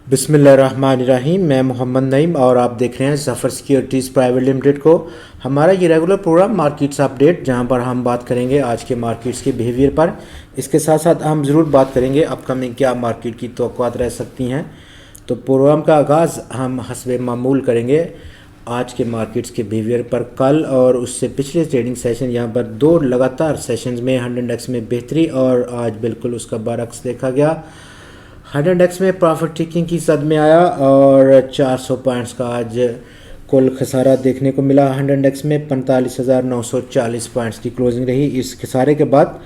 बिस्मिल्लाहिर्रहमानिर्रहीम। मैं मोहम्मद नईम और आप देख रहे हैं ज़फ़र सिक्योरिटीज़ प्राइवेट लिमिटेड को। हमारा ये रेगुलर प्रोग्राम मार्केट्स अपडेट, जहां पर हम बात करेंगे आज के मार्केट्स के बिहेवियर पर। इसके साथ साथ हम ज़रूर बात करेंगे अपकमिंग क्या मार्केट की तवक्कुआत रह सकती हैं। तो प्रोग्राम का आगाज़ हम हस्बे मामूल करेंगे आज के मार्केट्स के बिहेवियर पर। कल और उससे पिछले ट्रेडिंग सेशन यहाँ पर दो लगातार सेशंस में 100 इंडेक्स में बेहतरी और आज बिल्कुल उसका बरक्स देखा गया। 100 इंडेक्स में प्रॉफिट टेकिंग की सद में आया और 400 पॉइंट्स का आज कुल खसारा देखने को मिला। 100 इंडेक्स में 45,940 पॉइंट्स की क्लोजिंग रही। इस खसारे के बाद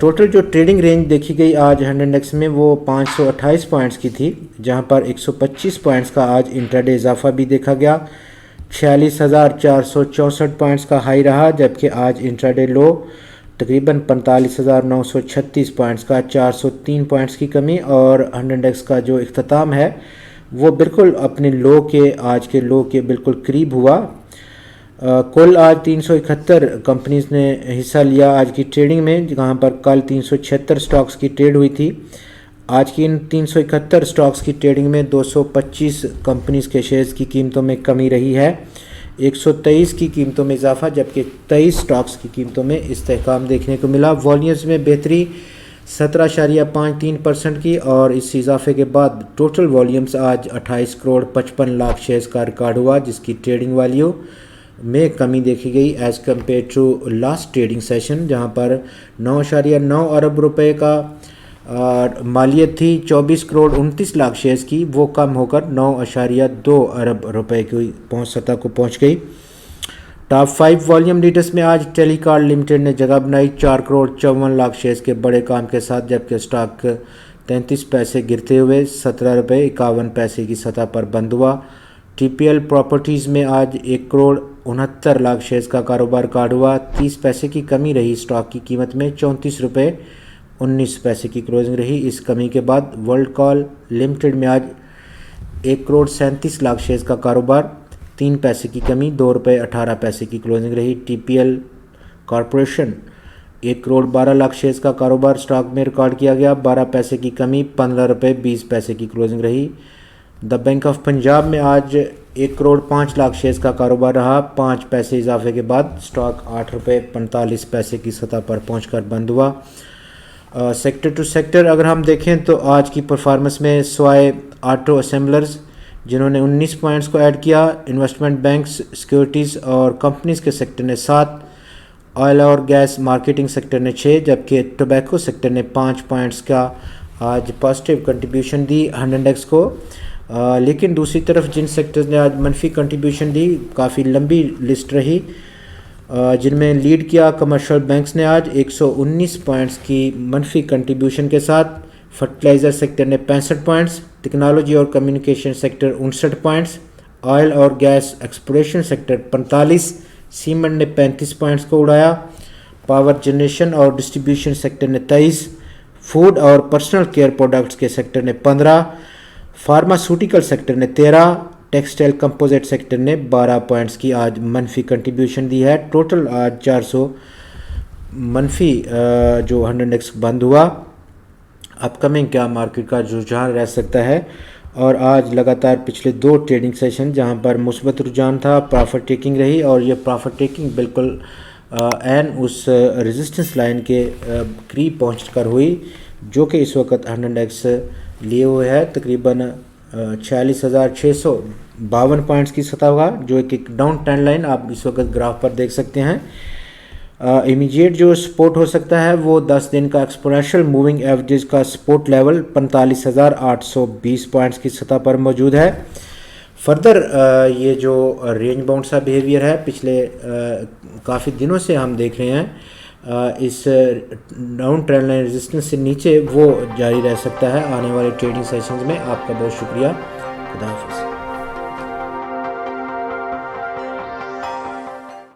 टोटल जो ट्रेडिंग रेंज देखी गई आज 100 इंडेक्स में वो 528 पॉइंट्स की थी, जहां पर 125 पॉइंट्स का आज इंट्राडे इजाफा भी देखा गया। 46,464 पॉइंट्स का हाई रहा, जबकि आज इंट्राडे लो तकरीबन 45,936 पॉइंट्स का 403 पॉइंट्स की कमी। और 100 इंडेक्स का जो इख्तिताम है वो बिल्कुल अपने लो के आज के लो के बिल्कुल करीब हुआ। कुल आज 371 कंपनीज़ ने हिस्सा लिया आज की ट्रेडिंग में, जहाँ पर कल 376 स्टॉक्स की ट्रेड हुई थी। आज की इन 371 स्टॉक्स की ट्रेडिंग में 225 कंपनीज़ के शेयर्स की कीमतों में कमी रही है, 123 की कीमतों में इजाफा, जबकि 23 स्टॉक्स की कीमतों में इस्तेहकाम देखने को मिला। वॉल्यूम्स में बेहतरी 17.53% की और इस इजाफे के बाद टोटल वॉल्यूम्स आज 28 करोड़ 55 लाख शेयर्स का रिकॉर्ड हुआ, जिसकी ट्रेडिंग वैल्यू में कमी देखी गई as compare to last trading session, जहां पर 9.9 अरब रुपए का मालियत थी 24 करोड़ 29 लाख शेयर्स की, वो कम होकर 9.2 अरब रुपए की सतह को पहुंच गई। टॉप 5 वॉल्यूम लीडर्स में आज टेलीकॉम लिमिटेड ने जगह बनाई 4 करोड़ 54 लाख शेयर्स के बड़े काम के साथ, जबकि स्टॉक 33 पैसे गिरते हुए 17 रुपये 51 पैसे की सतह पर बंद हुआ। टीपीएल प्रॉपर्टीज़ में आज 1 करोड़ 69 लाख शेयर्स का कारोबार रिकॉर्ड हुआ, 30 पैसे की कमी रही स्टॉक की कीमत में, 34 रुपये 19 पैसे की क्लोजिंग रही। इस कमी के बाद वर्ल्ड कॉल लिमिटेड में आज 1 करोड़ 37 लाख शेयर्स का कारोबार, 3 पैसे की कमी, 2 रुपये 18 पैसे की क्लोजिंग रही। TPL corporation 1 crore 12 lakh shares का कारोबार स्टॉक में रिकॉर्ड किया गया, 12 पैसे की कमी, 15 रुपये 20 पैसे की क्लोजिंग रही। द बैंक ऑफ पंजाब में आज 1 करोड़ 5 लाख शेयर्स का कारोबार रहा, 5 पैसे इजाफे के बाद स्टॉक 8 रुपये 45 पैसे की सतह पर पहुंचकर बंद हुआ। सेक्टर टू सेक्टर अगर हम देखें तो आज की परफॉर्मेंस में स्वाय ऑटो असेंबलर्स जिन्होंने 19 पॉइंट्स को ऐड किया, इन्वेस्टमेंट बैंक्स, सिक्योरिटीज़ और कंपनीज़ के सेक्टर ने 7, ऑयल और गैस मार्केटिंग सेक्टर ने 6, जबकि टोबैको सेक्टर ने 5 पॉइंट्स का आज पॉजिटिव कंट्रीब्यूशन दी 100 इंडेक्स को। लेकिन दूसरी तरफ जिन सेक्टर्स ने आज मनफी कंट्रीब्यूशन दी, काफ़ी लंबी लिस्ट रही, जिनमें लीड किया कमर्शियल बैंक्स ने आज 119 पॉइंट्स की मनफी कंट्रीब्यूशन के साथ, फर्टिलाइज़र सेक्टर ने 65 पॉइंट्स, टेक्नोलॉजी और कम्युनिकेशन सेक्टर 59 पॉइंट्स, ऑयल और गैस एक्सप्लोरेशन सेक्टर 45, सीमेंट ने 35 पॉइंट्स को उड़ाया, पावर जनरेशन और डिस्ट्रीब्यूशन सेक्टर ने 23, फूड और पर्सनल केयर प्रोडक्ट्स के सेक्टर ने 15, फार्मास्यूटिकल सेक्टर ने 13, टेक्सटाइल कंपोजिट सेक्टर ने 12 पॉइंट्स की आज मनफी कंट्रीब्यूशन दी है। टोटल आज 400 मनफी जो 100 इंडेक्स बंद हुआ। अपकमिंग क्या मार्केट का रुझान रह सकता है, और आज लगातार पिछले 2 ट्रेडिंग सेशन जहां पर मुस्बत रुझान था, प्रॉफिट टेकिंग रही, और ये प्रॉफिट टेकिंग बिल्कुल एन उस रेजिस्टेंस लाइन के करीब पहुँच कर हुई, जो कि इस वक्त 100 इंडेक्स लिए हुए है तकरीबन 46,652 पॉइंट्स की सतह हुआ, जो एक डाउन ट्रेंड लाइन आप इस वक्त ग्राफ पर देख सकते हैं। इमीडिएट जो सपोर्ट हो सकता है वो 10 दिन का एक्सपोनेंशियल मूविंग एवरेज का सपोर्ट लेवल 45,820 पॉइंट्स की सतह पर मौजूद है। फर्दर ये जो रेंज बाउंड सा बिहेवियर है पिछले काफ़ी दिनों से हम देख रहे हैं, इस डाउन ट्रेंड लाइन रेजिस्टेंस से नीचे वो जारी रह सकता है आने वाले ट्रेडिंग सेशंस में। आपका बहुत शुक्रिया। खुदा हाफिज़।